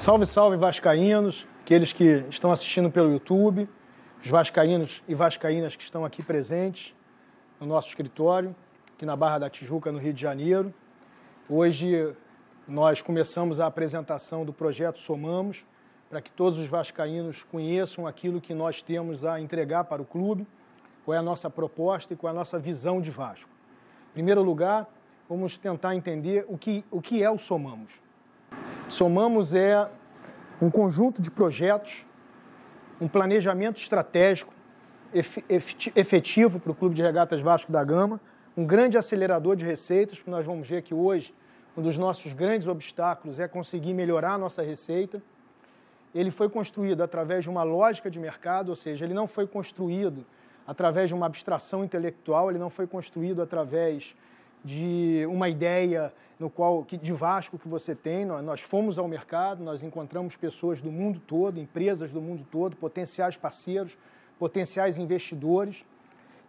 Salve, salve, vascaínos, aqueles que estão assistindo pelo YouTube, os vascaínos e vascaínas que estão aqui presentes no nosso escritório, aqui na Barra da Tijuca, no Rio de Janeiro. Hoje nós começamos a apresentação do projeto Somamos, para que todos os vascaínos conheçam aquilo que nós temos a entregar para o clube, qual é a nossa proposta e qual é a nossa visão de Vasco. Em primeiro lugar, vamos tentar entender o que é o Somamos. Somamos é um conjunto de projetos, um planejamento estratégico efetivo para o Clube de Regatas Vasco da Gama, um grande acelerador de receitas, porque nós vamos ver que hoje um dos nossos grandes obstáculos é conseguir melhorar a nossa receita. Ele foi construído através de uma lógica de mercado, ou seja, ele não foi construído através de uma abstração intelectual, ele não foi construído através de uma ideia de Vasco que você tem. Nós fomos ao mercado, nós encontramos pessoas do mundo todo, empresas do mundo todo, potenciais parceiros, potenciais investidores,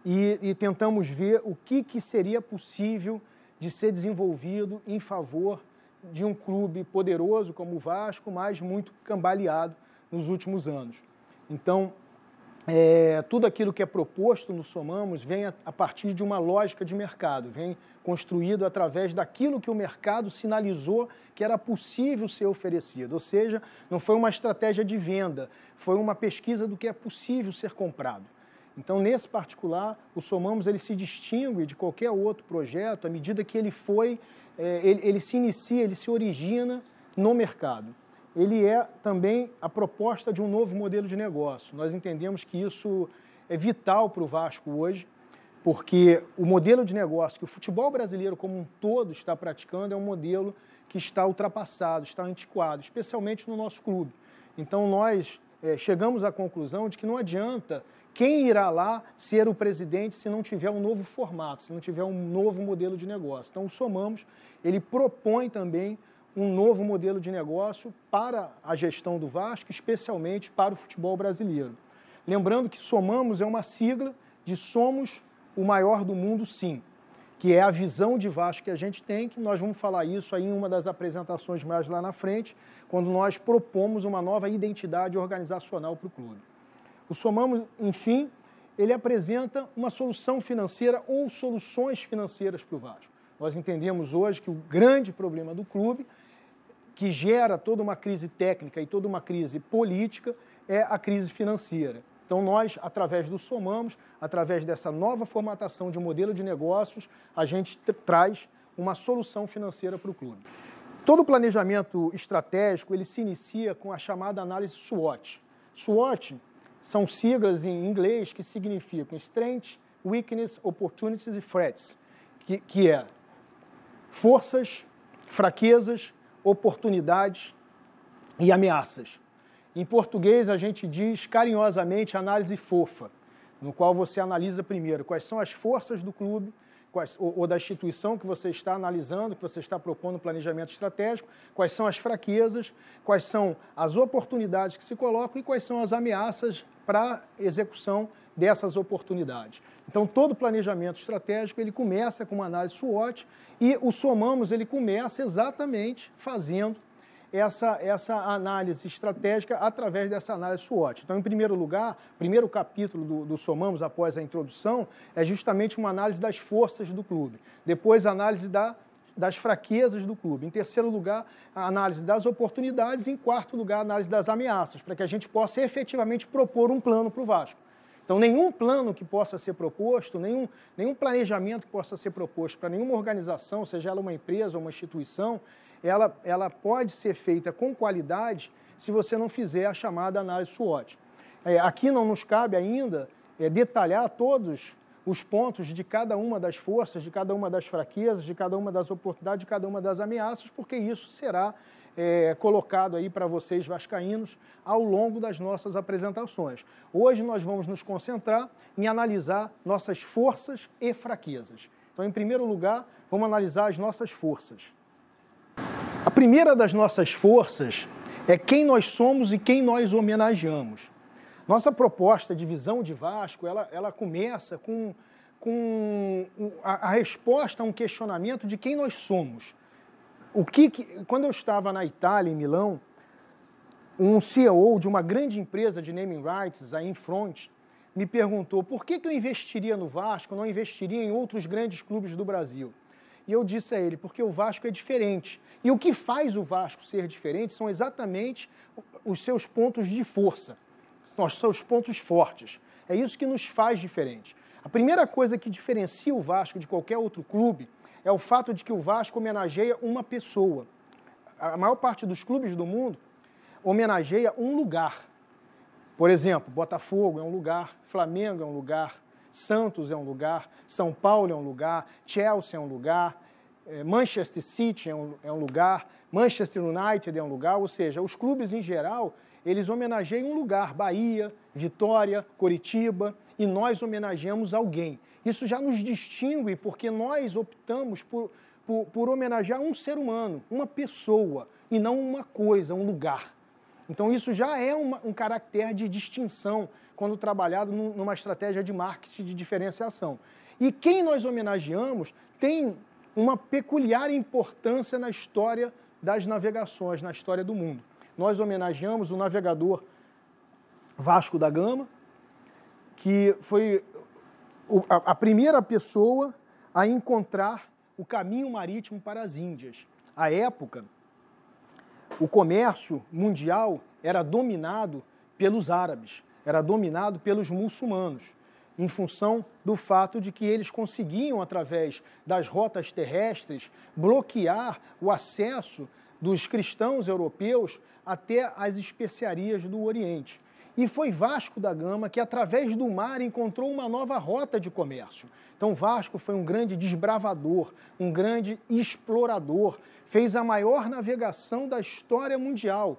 e tentamos ver o que seria possível de ser desenvolvido em favor de um clube poderoso como o Vasco, mas muito cambaleado nos últimos anos. Então, tudo aquilo que é proposto no Somamos vem a partir de uma lógica de mercado, vem construído através daquilo que o mercado sinalizou que era possível ser oferecido, ou seja, não foi uma estratégia de venda, foi uma pesquisa do que é possível ser comprado. Então, nesse particular, o Somamos ele se distingue de qualquer outro projeto à medida que ele se inicia, ele se origina no mercado. Ele é também a proposta de um novo modelo de negócio. Nós entendemos que isso é vital para o Vasco hoje, porque o modelo de negócio que o futebol brasileiro como um todo está praticando é um modelo que está ultrapassado, está antiquado, especialmente no nosso clube. Então, nós chegamos à conclusão de que não adianta quem irá lá ser o presidente se não tiver um novo formato, se não tiver um novo modelo de negócio. Então, o Somamos, ele propõe também um novo modelo de negócio para a gestão do Vasco, especialmente para o futebol brasileiro. Lembrando que Somamos é uma sigla de Somos o Maior do Mundo, sim, que é a visão de Vasco que a gente tem, que nós vamos falar isso aí em uma das apresentações mais lá na frente, quando nós propomos uma nova identidade organizacional para o clube. O Somamos, enfim, ele apresenta uma solução financeira ou soluções financeiras para o Vasco. Nós entendemos hoje que o grande problema do clube, que gera toda uma crise técnica e toda uma crise política, é a crise financeira. Então, nós, através do Somamos, através dessa nova formatação de um modelo de negócios, a gente traz uma solução financeira para o clube. Todo planejamento estratégico, ele se inicia com a chamada análise SWOT. SWOT são siglas em inglês que significam Strengths, Weakness, Opportunities e Threats, que é forças, fraquezas, oportunidades e ameaças. Em português, a gente diz carinhosamente análise fofa, no qual você analisa primeiro quais são as forças do clube, ou da instituição que você está analisando, que você está propondo um planejamento estratégico, quais são as fraquezas, quais são as oportunidades que se colocam e quais são as ameaças para a execução dessas oportunidades. Então, todo planejamento estratégico ele começa com uma análise SWOT e o Somamos ele começa exatamente fazendo essa análise estratégica através dessa análise SWOT. Então, em primeiro lugar, o primeiro capítulo do Somamos, após a introdução, é justamente uma análise das forças do clube. Depois, a análise das fraquezas do clube. Em terceiro lugar, a análise das oportunidades. E, em quarto lugar, a análise das ameaças, para que a gente possa efetivamente propor um plano para o Vasco. Então, nenhum plano que possa ser proposto, nenhum planejamento que possa ser proposto para nenhuma organização, seja ela uma empresa ou uma instituição, ela pode ser feita com qualidade se você não fizer a chamada análise SWOT. Aqui não nos cabe ainda detalhar todos os pontos de cada uma das forças, de cada uma das fraquezas, de cada uma das oportunidades, de cada uma das ameaças, porque isso será colocado aí para vocês vascaínos ao longo das nossas apresentações. Hoje nós vamos nos concentrar em analisar nossas forças e fraquezas. Então, em primeiro lugar, vamos analisar as nossas forças. A primeira das nossas forças é quem nós somos e quem nós homenageamos. Nossa proposta de visão de Vasco, ela começa com a resposta a um questionamento de quem nós somos. Quando eu estava na Itália, em Milão, um CEO de uma grande empresa de naming rights, a Infront, me perguntou por que eu investiria no Vasco, não investiria em outros grandes clubes do Brasil. E eu disse a ele, porque o Vasco é diferente. E o que faz o Vasco ser diferente são exatamente os seus pontos de força, os seus pontos fortes. É isso que nos faz diferente. A primeira coisa que diferencia o Vasco de qualquer outro clube é o fato de que o Vasco homenageia uma pessoa. A maior parte dos clubes do mundo homenageia um lugar. Por exemplo, Botafogo é um lugar, Flamengo é um lugar, Santos é um lugar, São Paulo é um lugar, Chelsea é um lugar, Manchester City é um lugar, Manchester United é um lugar, ou seja, os clubes em geral, eles homenageiam um lugar, Bahia, Vitória, Coritiba, e nós homenageamos alguém. Isso já nos distingue porque nós optamos por homenagear um ser humano, uma pessoa, e não uma coisa, um lugar. Então isso já é um caractere de distinção quando trabalhado numa estratégia de marketing de diferenciação. E quem nós homenageamos tem uma peculiar importância na história das navegações, na história do mundo. Nós homenageamos o navegador Vasco da Gama, que foi a primeira pessoa a encontrar o caminho marítimo para as Índias. À época, o comércio mundial era dominado pelos árabes, era dominado pelos muçulmanos, em função do fato de que eles conseguiam, através das rotas terrestres, bloquear o acesso dos cristãos europeus até as especiarias do Oriente. E foi Vasco da Gama que, através do mar, encontrou uma nova rota de comércio. Então, Vasco foi um grande desbravador, um grande explorador, fez a maior navegação da história mundial.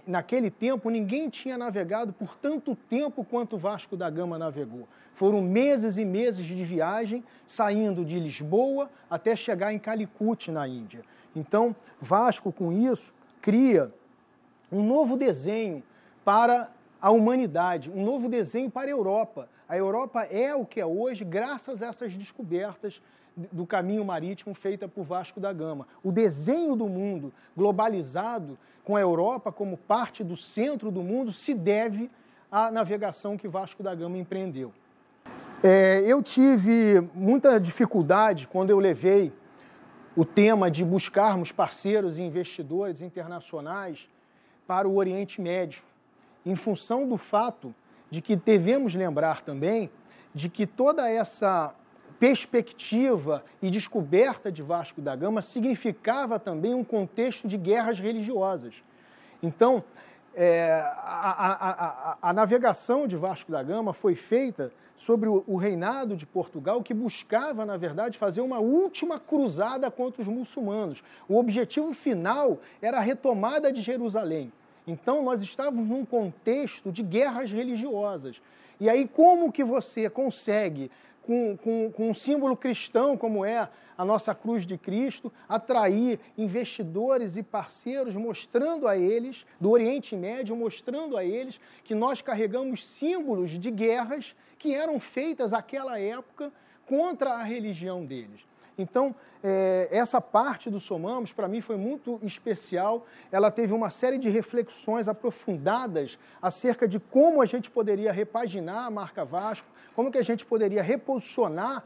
Naquele tempo, ninguém tinha navegado por tanto tempo quanto Vasco da Gama navegou. Foram meses e meses de viagem, saindo de Lisboa até chegar em Calicut, na Índia. Então, Vasco, com isso, cria um novo desenho para a humanidade, um novo desenho para a Europa. A Europa é o que é hoje, graças a essas descobertas do caminho marítimo feita por Vasco da Gama. O desenho do mundo globalizado, com a Europa como parte do centro do mundo, se deve à navegação que Vasco da Gama empreendeu. Eu tive muita dificuldade quando eu levei o tema de buscarmos parceiros e investidores internacionais para o Oriente Médio, em função do fato de que devemos lembrar também de que toda essa perspectiva e descoberta de Vasco da Gama significava também um contexto de guerras religiosas. Então, a navegação de Vasco da Gama foi feita sobre o reinado de Portugal, que buscava, na verdade, fazer uma última cruzada contra os muçulmanos. O objetivo final era a retomada de Jerusalém. Então, nós estávamos num contexto de guerras religiosas. E aí, como que você consegue, com um símbolo cristão, como é a nossa cruz de Cristo, atrair investidores e parceiros, mostrando a eles, do Oriente Médio, mostrando a eles que nós carregamos símbolos de guerras que eram feitas naquela época contra a religião deles. Então, essa parte do Somamos, para mim, foi muito especial. Ela teve uma série de reflexões aprofundadas acerca de como a gente poderia repaginar a marca Vasco, como que a gente poderia reposicionar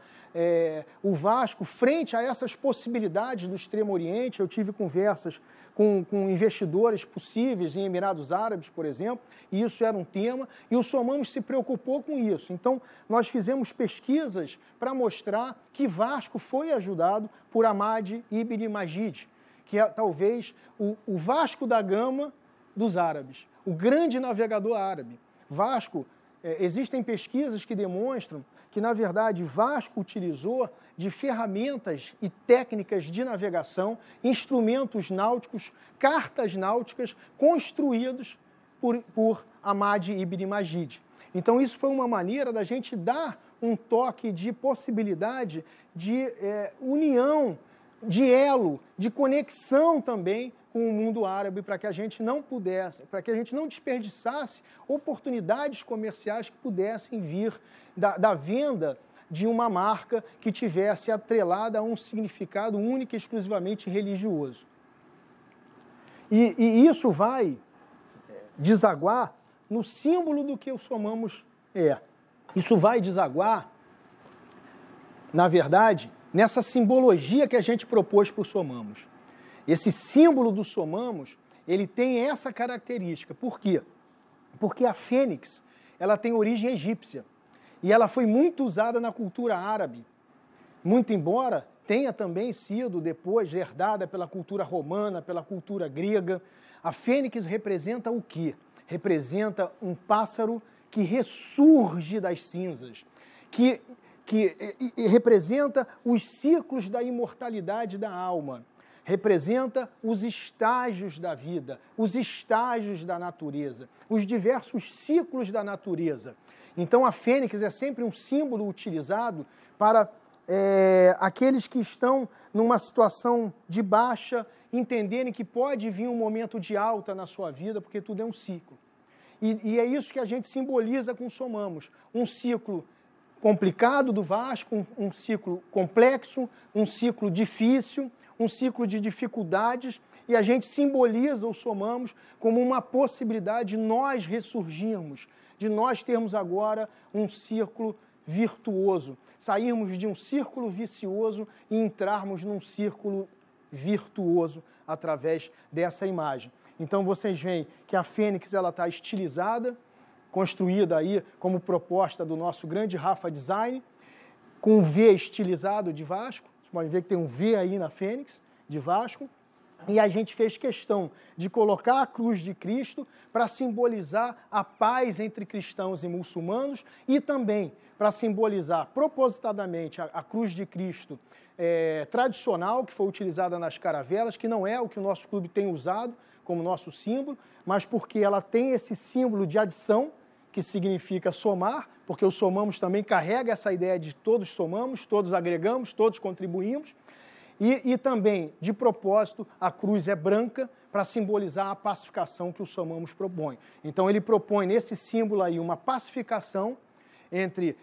o Vasco frente a essas possibilidades do Extremo Oriente. Eu tive conversas com investidores possíveis em Emirados Árabes, por exemplo, e isso era um tema, e o Somamos se preocupou com isso. Então, nós fizemos pesquisas para mostrar que Vasco foi ajudado por Ahmad Ibn Majid, que é talvez o Vasco da Gama dos árabes, o grande navegador árabe. Vasco, existem pesquisas que demonstram que, na verdade, Vasco utilizou de ferramentas e técnicas de navegação, instrumentos náuticos, cartas náuticas construídos por Ahmad Ibn Majid. Então, isso foi uma maneira da gente dar um toque de possibilidade de união, de elo, de conexão também com o mundo árabe, para que a gente não pudesse, para que a gente não desperdiçasse oportunidades comerciais que pudessem vir da venda de uma marca que tivesse atrelada a um significado único e exclusivamente religioso. E isso vai desaguar no símbolo do que o Somamos é. Isso vai desaguar, na verdade, nessa simbologia que a gente propôs para o Somamos. Esse símbolo do Somamos, ele tem essa característica. Por quê? Porque a fênix, ela tem origem egípcia e ela foi muito usada na cultura árabe, muito embora tenha também sido depois herdada pela cultura romana, pela cultura grega. A fênix representa o quê? Representa um pássaro que ressurge das cinzas, que representa os ciclos da imortalidade da alma, representa os estágios da vida, os estágios da natureza, os diversos ciclos da natureza. Então a fênix é sempre um símbolo utilizado para aqueles que estão numa situação de baixa, entenderem que pode vir um momento de alta na sua vida, porque tudo é um ciclo. E é isso que a gente simboliza com o Somamos, um ciclo complicado do Vasco, um ciclo complexo, um ciclo difícil, um ciclo de dificuldades, e a gente simboliza o Somamos como uma possibilidade de nós ressurgirmos, de nós termos agora um círculo virtuoso, sairmos de um círculo vicioso e entrarmos num círculo virtuoso através dessa imagem. Então vocês veem que a fênix ela está estilizada, construída aí como proposta do nosso grande Rafa Design, com um V estilizado de Vasco. Vocês podem ver que tem um V aí na fênix de Vasco. E a gente fez questão de colocar a cruz de Cristo para simbolizar a paz entre cristãos e muçulmanos e também para simbolizar propositadamente a cruz de Cristo tradicional, que foi utilizada nas caravelas, que não é o que o nosso clube tem usado como nosso símbolo, mas porque ela tem esse símbolo de adição, que significa somar, porque o Somamos também carrega essa ideia de todos somamos, todos agregamos, todos contribuímos. E também, de propósito, a cruz é branca para simbolizar a pacificação que o Somamos propõe. Então ele propõe nesse símbolo aí uma pacificação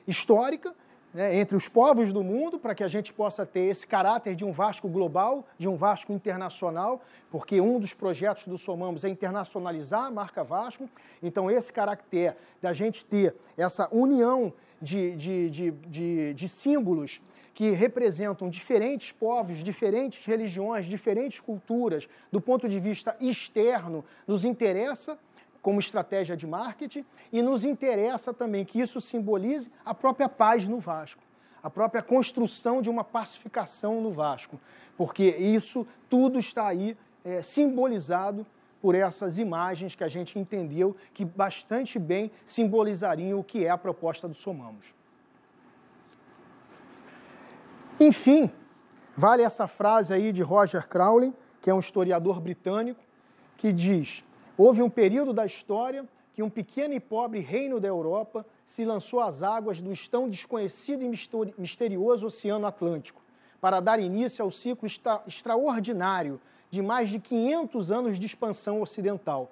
histórica, né, entre os povos do mundo, para que a gente possa ter esse caráter de um Vasco global, de um Vasco internacional, porque um dos projetos do Somamos é internacionalizar a marca Vasco. Então esse caráter da gente ter essa união de símbolos que representam diferentes povos, diferentes religiões, diferentes culturas, do ponto de vista externo, nos interessa como estratégia de marketing e nos interessa também que isso simbolize a própria paz no Vasco, a própria construção de uma pacificação no Vasco, porque isso tudo está aí simbolizado por essas imagens que a gente entendeu que bastante bem simbolizariam o que é a proposta do Somamos. Enfim, vale essa frase aí de Roger Crowley, que é um historiador britânico, que diz: houve um período da história que um pequeno e pobre reino da Europa se lançou às águas do tão desconhecido e misterioso Oceano Atlântico, para dar início ao ciclo extraordinário de mais de 500 anos de expansão ocidental.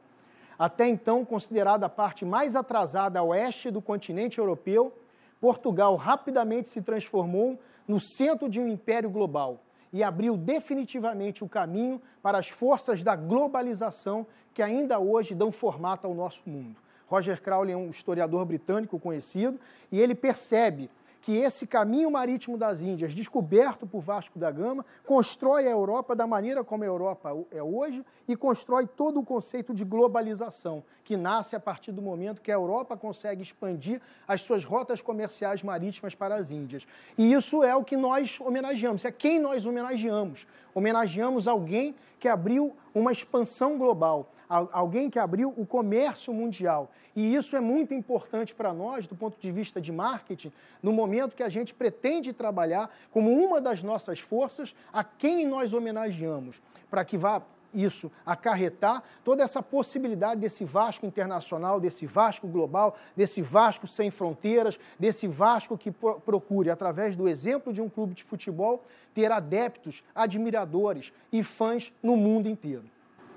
Até então considerada a parte mais atrasada a oeste do continente europeu, Portugal rapidamente se transformou no centro de um império global e abriu definitivamente o caminho para as forças da globalização que ainda hoje dão formato ao nosso mundo. Roger Crowley é um historiador britânico conhecido e ele percebe que esse caminho marítimo das Índias, descoberto por Vasco da Gama, constrói a Europa da maneira como a Europa é hoje e constrói todo o conceito de globalização, que nasce a partir do momento que a Europa consegue expandir as suas rotas comerciais marítimas para as Índias. E isso é o que nós homenageamos, é quem nós homenageamos. Homenageamos alguém que abriu uma expansão global, alguém que abriu o comércio mundial. E isso é muito importante para nós, do ponto de vista de marketing, no momento que a gente pretende trabalhar como uma das nossas forças a quem nós homenageamos, para que vá isso acarretar toda essa possibilidade desse Vasco internacional, desse Vasco global, desse Vasco sem fronteiras, desse Vasco que procure, através do exemplo de um clube de futebol, ter adeptos, admiradores e fãs no mundo inteiro.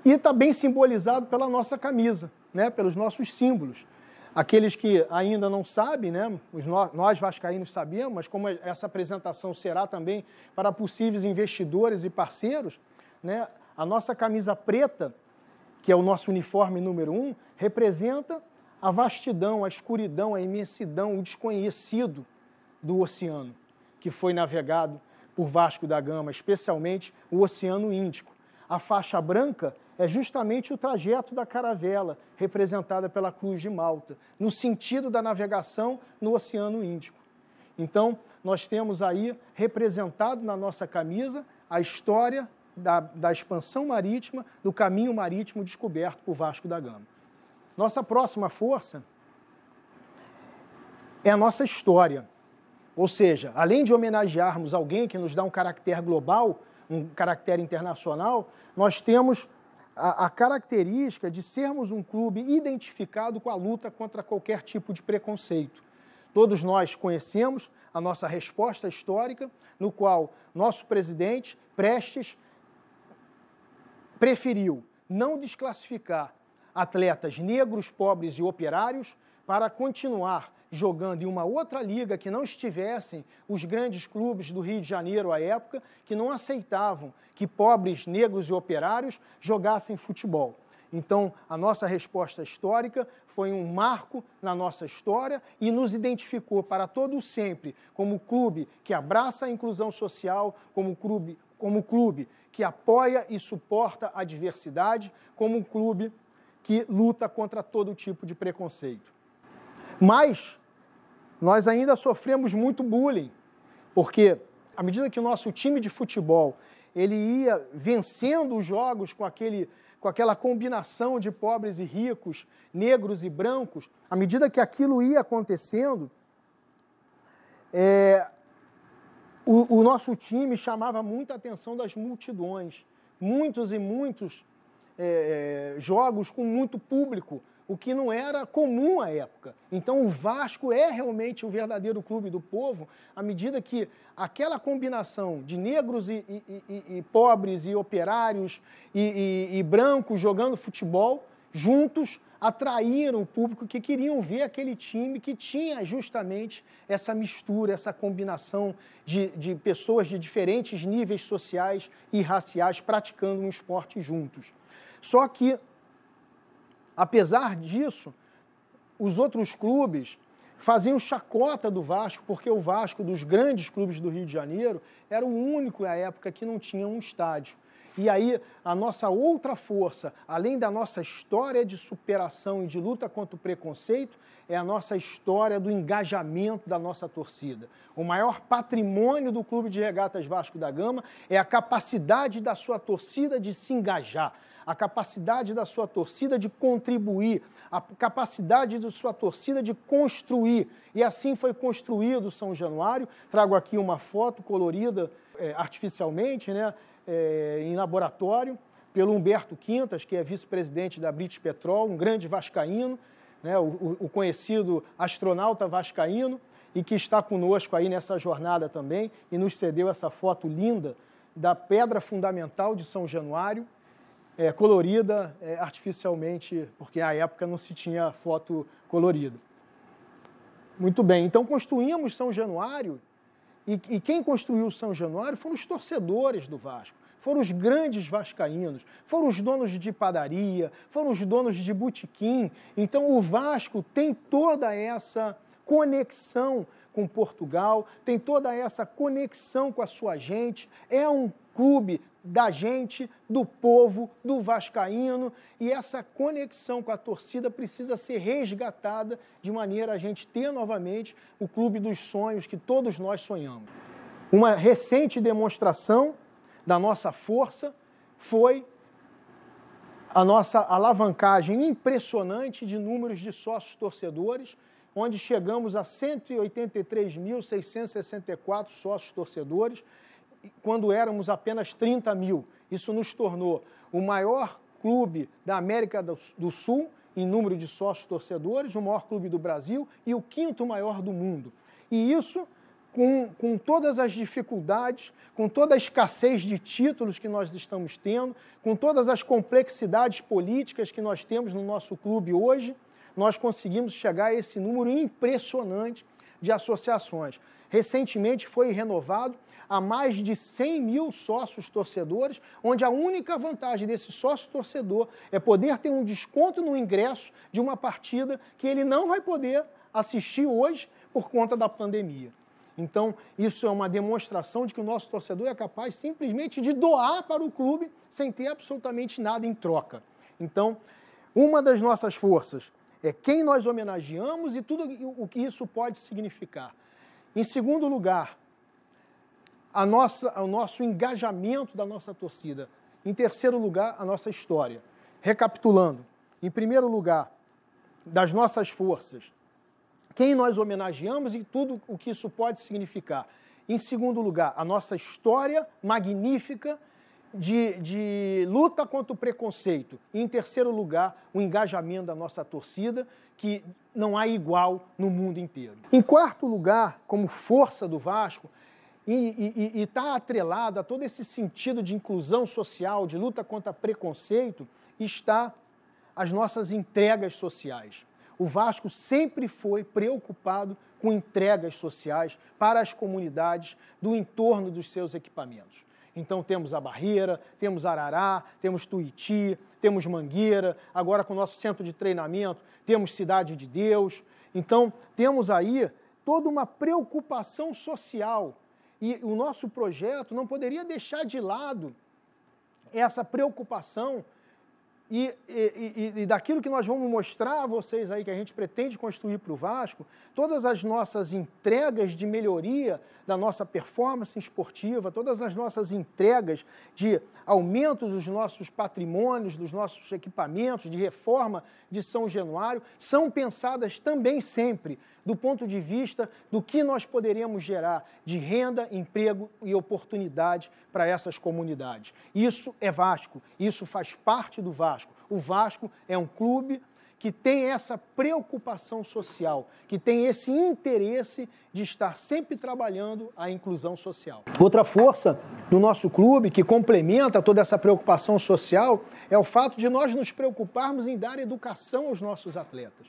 E está bem simbolizado pela nossa camisa, né, pelos nossos símbolos. Aqueles que ainda não sabem, né, nós vascaínos sabemos, mas como essa apresentação será também para possíveis investidores e parceiros, né, a nossa camisa preta, que é o nosso uniforme número 1, representa a vastidão, a escuridão, a imensidão, o desconhecido do oceano, que foi navegado por Vasco da Gama, especialmente o Oceano Índico. A faixa branca é justamente o trajeto da caravela, representada pela Cruz de Malta, no sentido da navegação no Oceano Índico. Então, nós temos aí representado na nossa camisa a história da expansão marítima, do caminho marítimo descoberto por Vasco da Gama. Nossa próxima força é a nossa história. Ou seja, além de homenagearmos alguém que nos dá um caráter global, um caráter internacional, nós temos a característica de sermos um clube identificado com a luta contra qualquer tipo de preconceito. Todos nós conhecemos a nossa resposta histórica, no qual nosso presidente, Prestes, preferiu não desclassificar atletas negros, pobres e operários para continuar jogando em uma outra liga que não estivessem os grandes clubes do Rio de Janeiro à época, que não aceitavam que pobres, negros e operários jogassem futebol. Então, a nossa resposta histórica foi um marco na nossa história e nos identificou para todo sempre como clube que abraça a inclusão social, como clube que apoia e suporta a diversidade, como um clube que luta contra todo tipo de preconceito. Mas nós ainda sofremos muito bullying, porque à medida que o nosso time de futebol ele ia vencendo os jogos com aquela combinação de pobres e ricos, negros e brancos, à medida que aquilo ia acontecendo, o nosso time chamava muita atenção das multidões. Muitos e muitos jogos com muito público, o que não era comum à época. Então o Vasco é realmente o verdadeiro clube do povo, à medida que aquela combinação de negros e pobres e operários e brancos jogando futebol juntos atraíram o público que queriam ver aquele time que tinha justamente essa mistura, essa combinação de pessoas de diferentes níveis sociais e raciais praticando um esporte juntos. Só que, apesar disso, os outros clubes faziam chacota do Vasco, porque o Vasco, dos grandes clubes do Rio de Janeiro, era o único à época que não tinha um estádio. E aí, a nossa outra força, além da nossa história de superação e de luta contra o preconceito, é a nossa história do engajamento da nossa torcida. O maior patrimônio do Clube de Regatas Vasco da Gama é a capacidade da sua torcida de se engajar, a capacidade da sua torcida de contribuir, a capacidade da sua torcida de construir. E assim foi construído o São Januário. Trago aqui uma foto colorida artificialmente, né, em laboratório, pelo Humberto Quintas, que é vice-presidente da British Petrol, um grande vascaíno, né, o conhecido astronauta vascaíno, e que está conosco aí nessa jornada também, e nos cedeu essa foto linda da pedra fundamental de São Januário, colorida artificialmente, porque à época não se tinha foto colorida. Muito bem, então construímos São Januário, e quem construiu São Januário foram os torcedores do Vasco, foram os grandes vascaínos, foram os donos de padaria, foram os donos de botequim. Então o Vasco tem toda essa conexão com Portugal, tem toda essa conexão com a sua gente, é um clube da gente, do povo, do vascaíno, e essa conexão com a torcida precisa ser resgatada de maneira a gente ter novamente o clube dos sonhos que todos nós sonhamos. Uma recente demonstração da nossa força foi a nossa alavancagem impressionante de números de sócios torcedores, onde chegamos a 183.664 sócios torcedores, quando éramos apenas 30 mil. Isso nos tornou o maior clube da América do Sul em número de sócios torcedores, o maior clube do Brasil e o quinto maior do mundo. E isso com todas as dificuldades, com toda a escassez de títulos que nós estamos tendo, com todas as complexidades políticas que nós temos no nosso clube hoje, nós conseguimos chegar a esse número impressionante de associações. Recentemente foi renovado a mais de 100 mil sócios torcedores, onde a única vantagem desse sócio torcedor é poder ter um desconto no ingresso de uma partida que ele não vai poder assistir hoje por conta da pandemia. Então, isso é uma demonstração de que o nosso torcedor é capaz simplesmente de doar para o clube sem ter absolutamente nada em troca. Então, uma das nossas forças é quem nós homenageamos e tudo o que isso pode significar. Em segundo lugar, o nosso engajamento da nossa torcida. Em terceiro lugar, a nossa história. Recapitulando, em primeiro lugar, das nossas forças, quem nós homenageamos e tudo o que isso pode significar. Em segundo lugar, a nossa história magnífica de luta contra o preconceito. E, em terceiro lugar, o engajamento da nossa torcida, que não há igual no mundo inteiro. Em quarto lugar, como força do Vasco, e está atrelado a todo esse sentido de inclusão social, de luta contra preconceito, está as nossas entregas sociais. O Vasco sempre foi preocupado com entregas sociais para as comunidades do entorno dos seus equipamentos. Então temos a Barreira, temos Arará, temos Tuiuti, temos Mangueira, agora com o nosso centro de treinamento, temos Cidade de Deus. Então temos aí toda uma preocupação social e o nosso projeto não poderia deixar de lado essa preocupação e daquilo que nós vamos mostrar a vocês aí que a gente pretende construir para o Vasco, todas as nossas entregas de melhoria da nossa performance esportiva, todas as nossas entregas de aumento dos nossos patrimônios, dos nossos equipamentos, de reforma de São Januário, são pensadas também sempre do ponto de vista do que nós poderemos gerar de renda, emprego e oportunidade para essas comunidades. Isso é Vasco, isso faz parte do Vasco. O Vasco é um clube que tem essa preocupação social, que tem esse interesse de estar sempre trabalhando a inclusão social. Outra força do nosso clube, que complementa toda essa preocupação social, é o fato de nós nos preocuparmos em dar educação aos nossos atletas.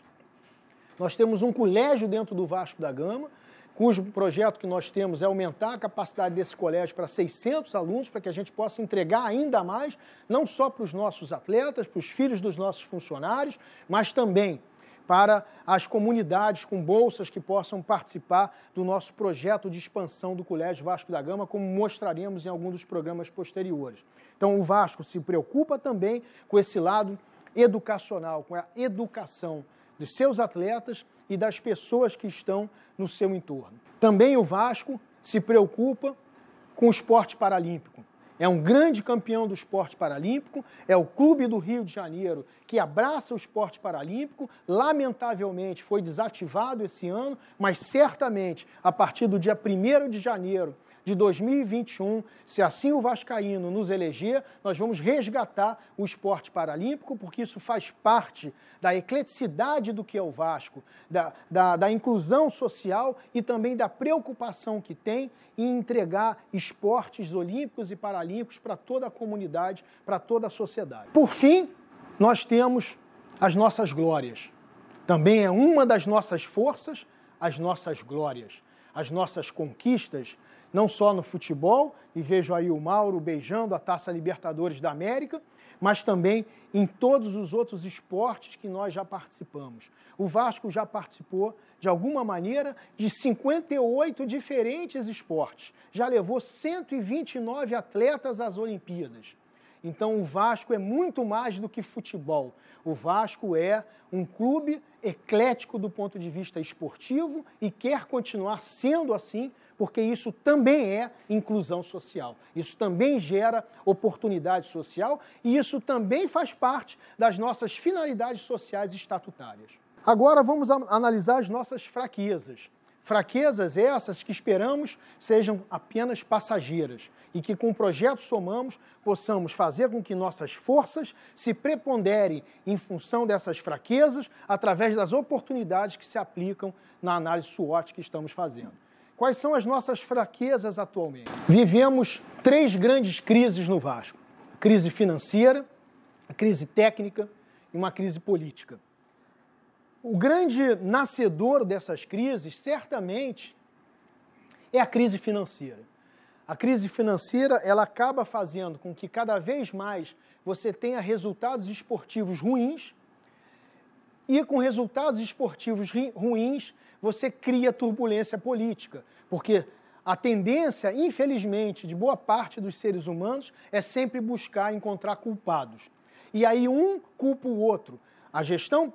Nós temos um colégio dentro do Vasco da Gama, cujo projeto que nós temos é aumentar a capacidade desse colégio para 600 alunos, para que a gente possa entregar ainda mais, não só para os nossos atletas, para os filhos dos nossos funcionários, mas também para as comunidades com bolsas que possam participar do nosso projeto de expansão do Colégio Vasco da Gama, como mostraremos em algum dos programas posteriores. Então, o Vasco se preocupa também com esse lado educacional, com a educação dos seus atletas e das pessoas que estão no seu entorno. Também o Vasco se preocupa com o esporte paralímpico. É um grande campeão do esporte paralímpico, é o Clube do Rio de Janeiro que abraça o esporte paralímpico, lamentavelmente foi desativado esse ano, mas certamente a partir do dia 1º de janeiro de 2021, se assim o vascaíno nos eleger, nós vamos resgatar o esporte paralímpico, porque isso faz parte da ecleticidade do que é o Vasco, da inclusão social e também da preocupação que tem em entregar esportes olímpicos e paralímpicos para toda a comunidade, para toda a sociedade. Por fim, nós temos as nossas glórias. Também é uma das nossas forças, as nossas glórias, as nossas conquistas, não só no futebol, e vejo aí o Mauro beijando a Taça Libertadores da América, mas também em todos os outros esportes que nós já participamos. O Vasco já participou, de alguma maneira, de 58 diferentes esportes. Já levou 129 atletas às Olimpíadas. Então, o Vasco é muito mais do que futebol. O Vasco é um clube eclético do ponto de vista esportivo e quer continuar sendo assim, porque isso também é inclusão social. Isso também gera oportunidade social e isso também faz parte das nossas finalidades sociais estatutárias. Agora vamos analisar as nossas fraquezas. Fraquezas essas que esperamos sejam apenas passageiras e que com o projeto Somamos possamos fazer com que nossas forças se preponderem em função dessas fraquezas através das oportunidades que se aplicam na análise SWOT que estamos fazendo. Quais são as nossas fraquezas atualmente? Vivemos 3 grandes crises no Vasco. A crise financeira, a crise técnica e uma crise política. O grande nascedor dessas crises, certamente, é a crise financeira. A crise financeira, ela acaba fazendo com que cada vez mais você tenha resultados esportivos ruins, e com resultados esportivos ruins, você cria turbulência política, porque a tendência, infelizmente, de boa parte dos seres humanos é sempre buscar encontrar culpados. E aí um culpa o outro. A gestão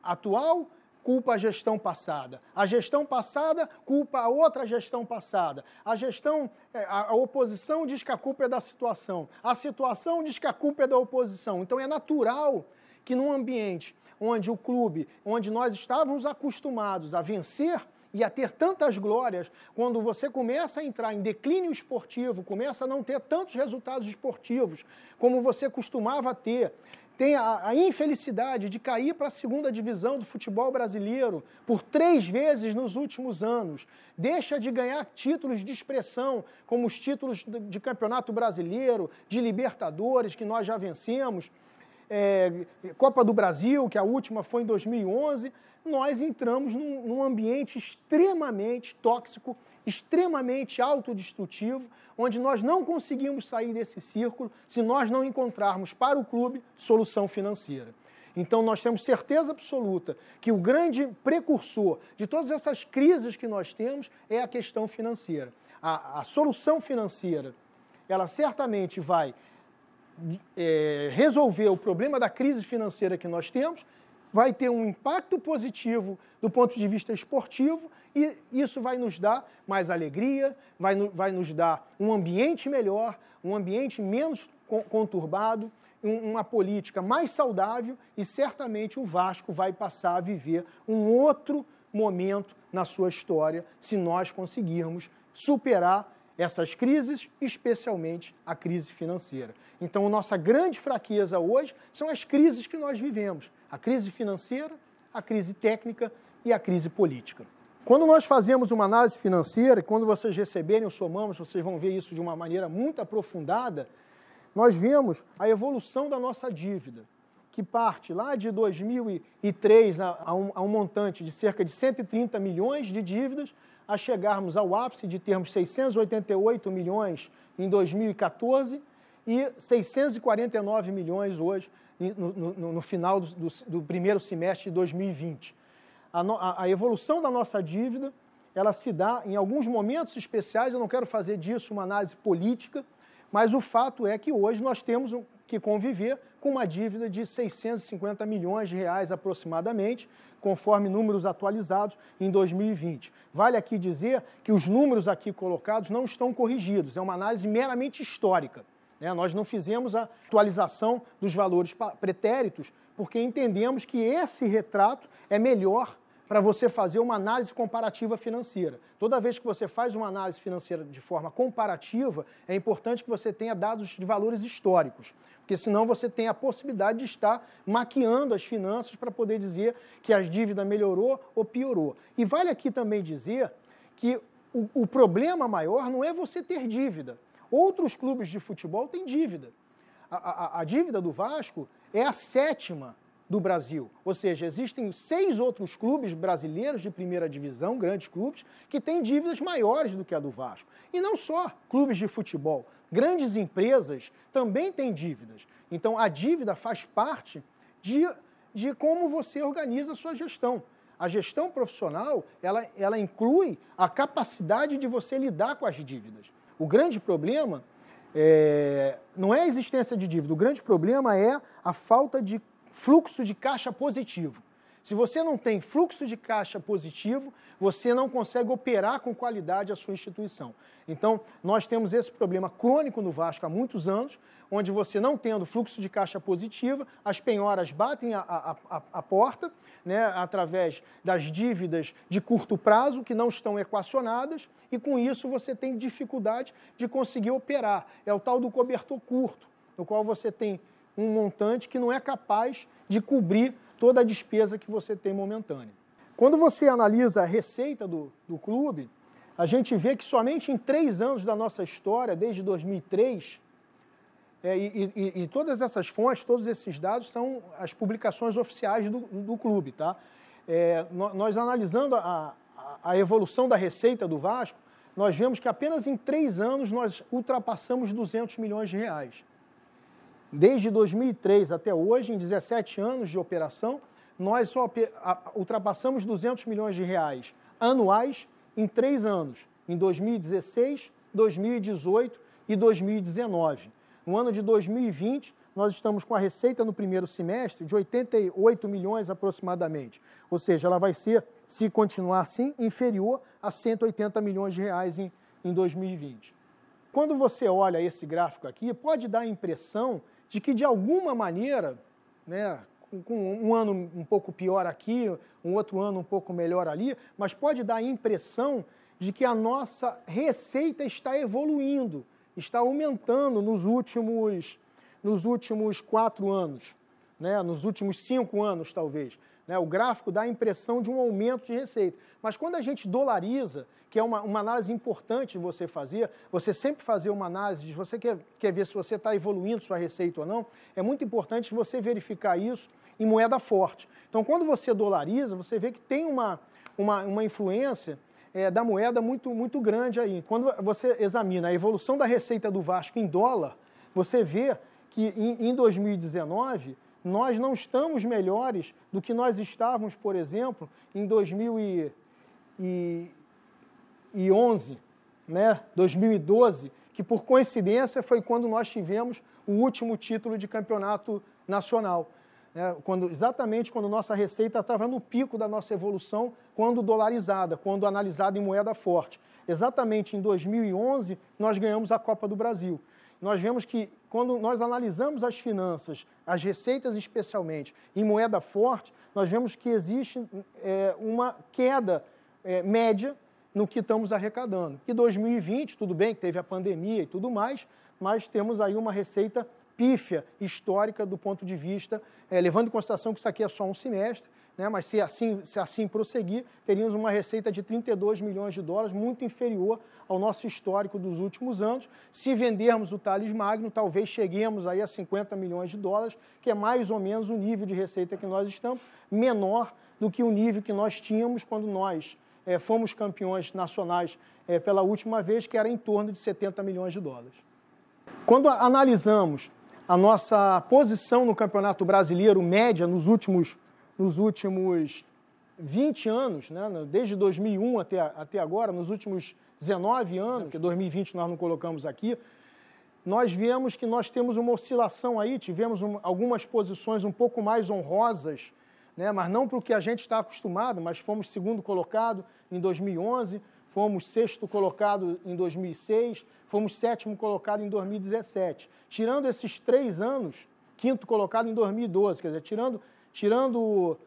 atual culpa a gestão passada. A gestão passada culpa a outra gestão passada. A oposição diz que a culpa é da situação. A situação diz que a culpa é da oposição. Então é natural que num ambiente onde o clube, onde nós estávamos acostumados a vencer e a ter tantas glórias, quando você começa a entrar em declínio esportivo, começa a não ter tantos resultados esportivos como você costumava ter, tem a infelicidade de cair para a segunda divisão do futebol brasileiro por 3 vezes nos últimos anos, deixa de ganhar títulos de expressão, como os títulos de Campeonato Brasileiro, de Libertadores, que nós já vencemos, Copa do Brasil, que a última foi em 2011, nós entramos num ambiente extremamente tóxico, extremamente autodestrutivo, onde nós não conseguimos sair desse círculo se nós não encontrarmos para o clube solução financeira. Então nós temos certeza absoluta que o grande precursor de todas essas crises que nós temos é a questão financeira. A solução financeira, ela certamente vai resolver o problema da crise financeira que nós temos, vai ter um impacto positivo do ponto de vista esportivo e isso vai nos dar mais alegria, vai nos dar um ambiente melhor, um ambiente menos conturbado, uma política mais saudável e certamente o Vasco vai passar a viver um outro momento na sua história se nós conseguirmos superar essas crises, especialmente a crise financeira. Então, a nossa grande fraqueza hoje são as crises que nós vivemos. A crise financeira, a crise técnica e a crise política. Quando nós fazemos uma análise financeira, quando vocês receberem o Somamos, vocês vão ver isso de uma maneira muito aprofundada, nós vemos a evolução da nossa dívida, que parte lá de 2003 a um montante de cerca de 130 milhões de dívidas, a chegarmos ao ápice de termos 688 milhões em 2014 e 649 milhões hoje, no final do primeiro semestre de 2020. A evolução da nossa dívida, ela se dá em alguns momentos especiais, eu não quero fazer disso uma análise política, mas o fato é que hoje nós temos que conviver com uma dívida de 650 milhões de reais aproximadamente, conforme números atualizados em 2020. Vale aqui dizer que os números aqui colocados não estão corrigidos, é uma análise meramente histórica. Nós não fizemos a atualização dos valores pretéritos, porque entendemos que esse retrato é melhor para você fazer uma análise comparativa financeira. Toda vez que você faz uma análise financeira de forma comparativa, é importante que você tenha dados de valores históricos, porque senão você tem a possibilidade de estar maquiando as finanças para poder dizer que a dívida melhorou ou piorou. E vale aqui também dizer que o problema maior não é você ter dívida. Outros clubes de futebol têm dívida. A dívida do Vasco é a 7ª do Brasil. Ou seja, existem 6 outros clubes brasileiros de primeira divisão, grandes clubes, que têm dívidas maiores do que a do Vasco. E não só clubes de futebol. Grandes empresas também têm dívidas. Então, a dívida faz parte de como você organiza a sua gestão. A gestão profissional, ela inclui a capacidade de você lidar com as dívidas. O grande problema não é a existência de dívida, o grande problema é a falta de fluxo de caixa positivo. Se você não tem fluxo de caixa positivo, você não consegue operar com qualidade a sua instituição. Então, nós temos esse problema crônico no Vasco há muitos anos, onde você não tendo fluxo de caixa positiva, as penhoras batem a porta, através das dívidas de curto prazo que não estão equacionadas, e com isso você tem dificuldade de conseguir operar. É o tal do cobertor curto, no qual você tem um montante que não é capaz de cobrir toda a despesa que você tem momentânea. Quando você analisa a receita do clube, a gente vê que somente em 3 anos da nossa história, desde 2003, e todas essas fontes, todos esses dados são as publicações oficiais do clube, tá? Nós analisando a evolução da receita do Vasco, nós vemos que apenas em 3 anos nós ultrapassamos 200 milhões de reais. Desde 2003 até hoje, em 17 anos de operação, nós só ultrapassamos 200 milhões de reais anuais em 3 anos, em 2016, 2018 e 2019. No ano de 2020, nós estamos com a receita no primeiro semestre de 88 milhões aproximadamente. Ou seja, ela vai ser, se continuar assim, inferior a 180 milhões de reais em 2020. Quando você olha esse gráfico aqui, pode dar a impressão de que, de alguma maneira, né, com um ano um pouco pior aqui, um outro ano um pouco melhor ali, mas pode dar a impressão de que a nossa receita está evoluindo, está aumentando nos últimos 4 anos, né, nos últimos 5 anos talvez. Né, o gráfico dá a impressão de um aumento de receita. Mas quando a gente dolariza, que é uma análise importante de você fazer, você sempre fazer uma análise de você quer ver se você está evoluindo sua receita ou não, é muito importante você verificar isso em moeda forte. Então, quando você dolariza, você vê que tem uma influência da moeda muito grande aí. Quando você examina a evolução da receita do Vasco em dólar, você vê que em 2019 nós não estamos melhores do que nós estávamos, por exemplo, em 2011, né? 2012, que por coincidência foi quando nós tivemos o último título de campeonato nacional. Exatamente quando nossa receita estava no pico da nossa evolução, quando dolarizada, quando analisada em moeda forte. Exatamente em 2011, nós ganhamos a Copa do Brasil. Nós vemos que, quando nós analisamos as finanças, as receitas especialmente, em moeda forte, nós vemos que existe uma queda média no que estamos arrecadando. E 2020, tudo bem que teve a pandemia e tudo mais, mas temos aí uma receita pífia histórica do ponto de vista, levando em consideração que isso aqui é só um semestre, né, mas se assim prosseguir, teríamos uma receita de 32 milhões de dólares, muito inferior ao nosso histórico dos últimos anos. Se vendermos o Thales Magno, talvez cheguemos aí a 50 milhões de dólares, que é mais ou menos o nível de receita que nós estamos, menor do que o nível que nós tínhamos quando nós fomos campeões nacionais pela última vez, que era em torno de 70 milhões de dólares. Quando analisamos a nossa posição no Campeonato Brasileiro média nos últimos 20 anos, né, desde 2001 até agora, nos últimos 19 anos, porque 2020 nós não colocamos aqui, nós vemos que nós temos uma oscilação aí, tivemos algumas posições um pouco mais honrosas, né, mas não para o que a gente está acostumado, mas fomos segundo colocado em 2011, fomos sexto colocado em 2006, fomos sétimo colocado em 2017. Tirando esses 3 anos, quinto colocado em 2012, quer dizer, tirando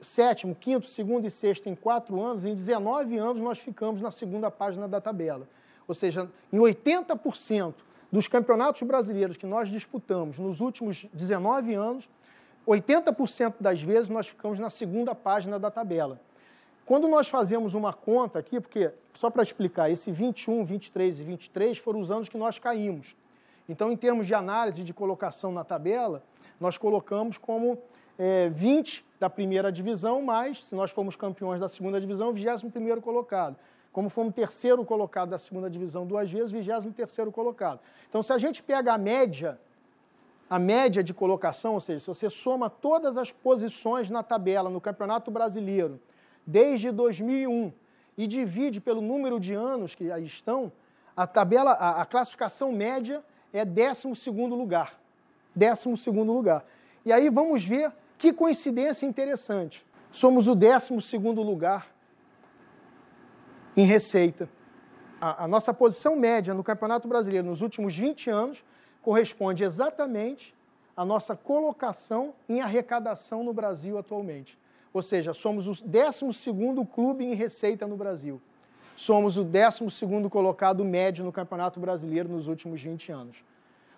sétimo, quinto, segundo e sexto em 4 anos, em 19 anos nós ficamos na segunda página da tabela. Ou seja, em 80% dos campeonatos brasileiros que nós disputamos nos últimos 19 anos, 80% das vezes nós ficamos na segunda página da tabela. Quando nós fazemos uma conta aqui, porque, só para explicar, esse 21, 23 e 23 foram os anos que nós caímos. Então, em termos de análise de colocação na tabela, nós colocamos como 20 da primeira divisão, mas, se nós formos campeões da segunda divisão, 21º colocado. Como fomos terceiro colocado da segunda divisão 2 vezes, 23º colocado. Então, se a gente pega a média de colocação, ou seja, se você soma todas as posições na tabela no Campeonato Brasileiro, desde 2001, e divide pelo número de anos que aí estão, a classificação média é 12º lugar. 12º lugar. E aí vamos ver que coincidência interessante. Somos o 12º lugar em receita. A nossa posição média no Campeonato Brasileiro nos últimos 20 anos corresponde exatamente à nossa colocação em arrecadação no Brasil atualmente. Ou seja, somos o 12º clube em receita no Brasil. Somos o 12º colocado médio no Campeonato Brasileiro nos últimos 20 anos.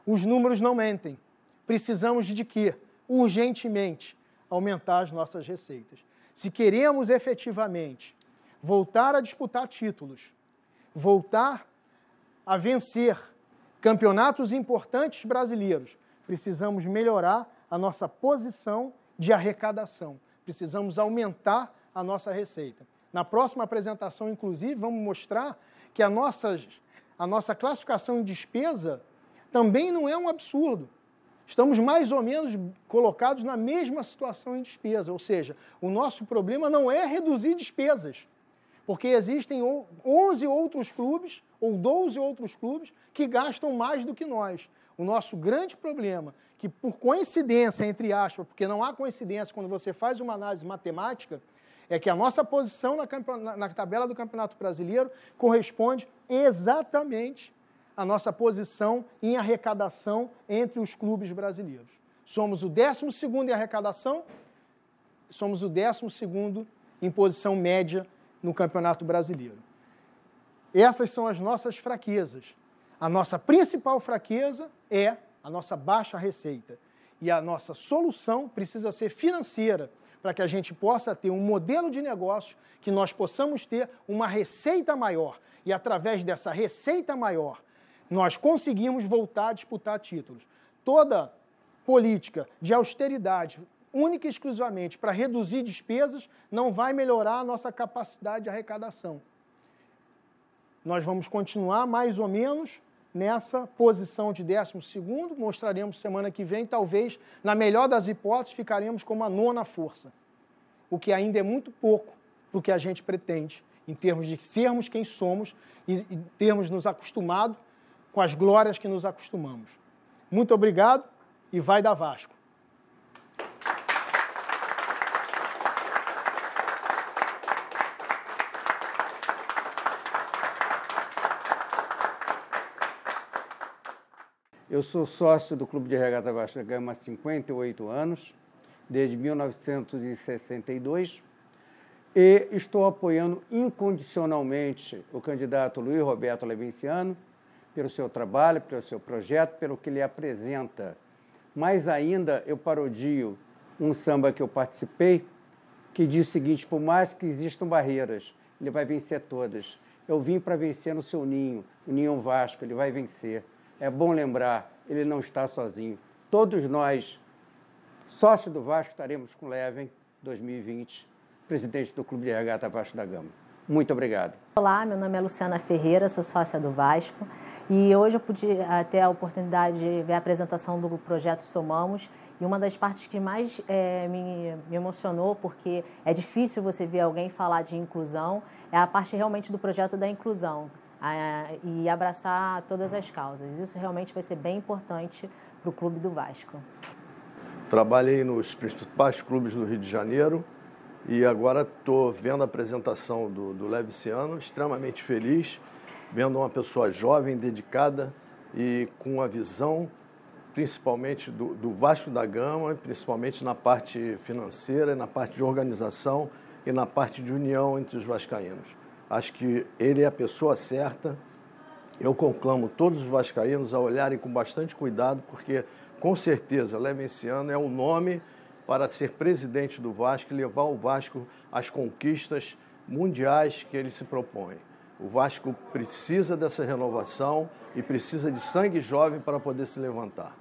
Os números não mentem. Precisamos de quê? Urgentemente, aumentar as nossas receitas. Se queremos efetivamente voltar a disputar títulos, voltar a vencer campeonatos importantes brasileiros, precisamos melhorar a nossa posição de arrecadação. Precisamos aumentar a nossa receita. Na próxima apresentação, inclusive, vamos mostrar que a nossa classificação em despesa também não é um absurdo. Estamos mais ou menos colocados na mesma situação em despesa, ou seja, o nosso problema não é reduzir despesas, porque existem 11 outros clubes ou 12 outros clubes que gastam mais do que nós. O nosso grande problema, que por coincidência, entre aspas, porque não há coincidência quando você faz uma análise matemática, é que a nossa posição na tabela do Campeonato Brasileiro corresponde exatamente à nossa posição em arrecadação entre os clubes brasileiros. Somos o 12º em arrecadação, somos o 12º em posição média no Campeonato Brasileiro. Essas são as nossas fraquezas. A nossa principal fraqueza é a nossa baixa receita. E a nossa solução precisa ser financeira, para que a gente possa ter um modelo de negócio, que nós possamos ter uma receita maior. E através dessa receita maior, nós conseguimos voltar a disputar títulos. Toda política de austeridade, única e exclusivamente para reduzir despesas, não vai melhorar a nossa capacidade de arrecadação. Nós vamos continuar mais ou menos nessa posição de 12º, mostraremos semana que vem, talvez, na melhor das hipóteses, ficaremos como a 9ª força, o que ainda é muito pouco para o que a gente pretende, em termos de sermos quem somos e termos nos acostumado com as glórias que nos acostumamos. Muito obrigado e vai dar Vasco! Eu sou sócio do Clube de Regata Vasco da Gama há 58 anos, desde 1962, e estou apoiando incondicionalmente o candidato Luiz Roberto Levenciano pelo seu trabalho, pelo seu projeto, pelo que ele apresenta. Mais ainda, eu parodio um samba que eu participei, que diz o seguinte: por mais que existam barreiras, ele vai vencer todas. Eu vim para vencer no seu ninho, o Ninho Vasco, ele vai vencer. É bom lembrar, ele não está sozinho. Todos nós, sócios do Vasco, estaremos com o Leven 2020, presidente do Clube de Regata Vasco da Gama. Muito obrigado. Olá, meu nome é Luciana Ferreira, sou sócia do Vasco e hoje eu pude ter a oportunidade de ver a apresentação do projeto Somamos, e uma das partes que mais me emocionou, porque é difícil você ver alguém falar de inclusão, é a parte realmente do projeto da inclusão. E abraçar todas as causas. Isso realmente vai ser bem importante para o Clube do Vasco. Trabalhei nos principais clubes do Rio de Janeiro e agora estou vendo a apresentação do Levenciano, extremamente feliz, vendo uma pessoa jovem, dedicada e com a visão, principalmente do Vasco da Gama, principalmente na parte financeira, na parte de organização e na parte de união entre os vascaínos. Acho que ele é a pessoa certa. Eu conclamo todos os vascaínos a olharem com bastante cuidado, porque, com certeza, Levenciano é o nome para ser presidente do Vasco e levar o Vasco às conquistas mundiais que ele se propõe. O Vasco precisa dessa renovação e precisa de sangue jovem para poder se levantar.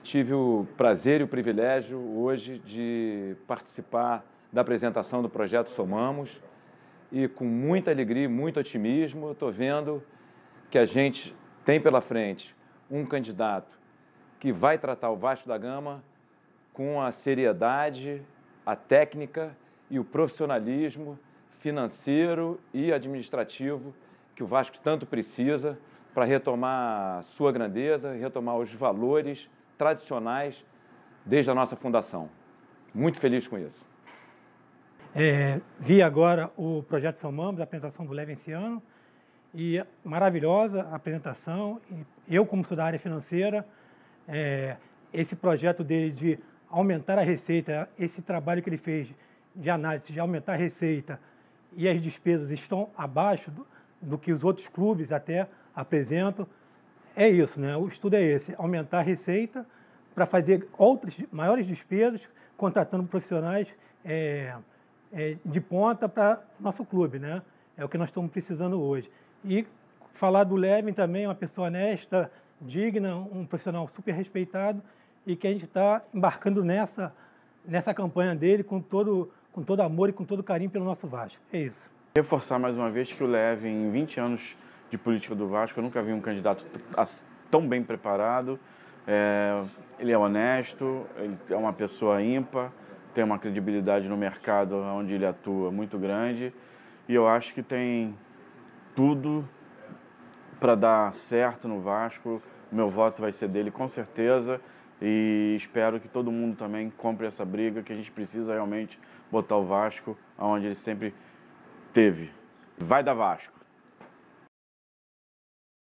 Tive o prazer e o privilégio hoje de participar da apresentação do projeto Somamos. E com muita alegria, muito otimismo, eu estou vendo que a gente tem pela frente um candidato que vai tratar o Vasco da Gama com a seriedade, a técnica e o profissionalismo financeiro e administrativo que o Vasco tanto precisa para retomar sua grandeza, retomar os valores tradicionais desde a nossa fundação. Muito feliz com isso. Vi agora o projeto Somamos, a apresentação do Levenciano, e maravilhosa a apresentação. Eu, como sou da área financeira, esse projeto dele de aumentar a receita, esse trabalho que ele fez de análise de aumentar a receita e as despesas estão abaixo do que os outros clubes até apresentam, é isso, né? O estudo é esse, aumentar a receita para fazer outras maiores despesas, contratando profissionais de ponta para o nosso clube, né? É o que nós estamos precisando hoje. E falar do Leven também, uma pessoa honesta, digna, um profissional super respeitado e que a gente está embarcando nessa campanha dele com todo amor e com todo carinho pelo nosso Vasco. É isso. Reforçar mais uma vez que o Leve, em 20 anos de política do Vasco, eu nunca vi um candidato tão bem preparado. Ele é honesto, ele é uma pessoa ímpar, tem uma credibilidade no mercado onde ele atua muito grande, e eu acho que tem tudo para dar certo no Vasco. Meu voto vai ser dele com certeza, e espero que todo mundo também compre essa briga, que a gente precisa realmente botar o Vasco onde ele sempre teve. Vai dar Vasco!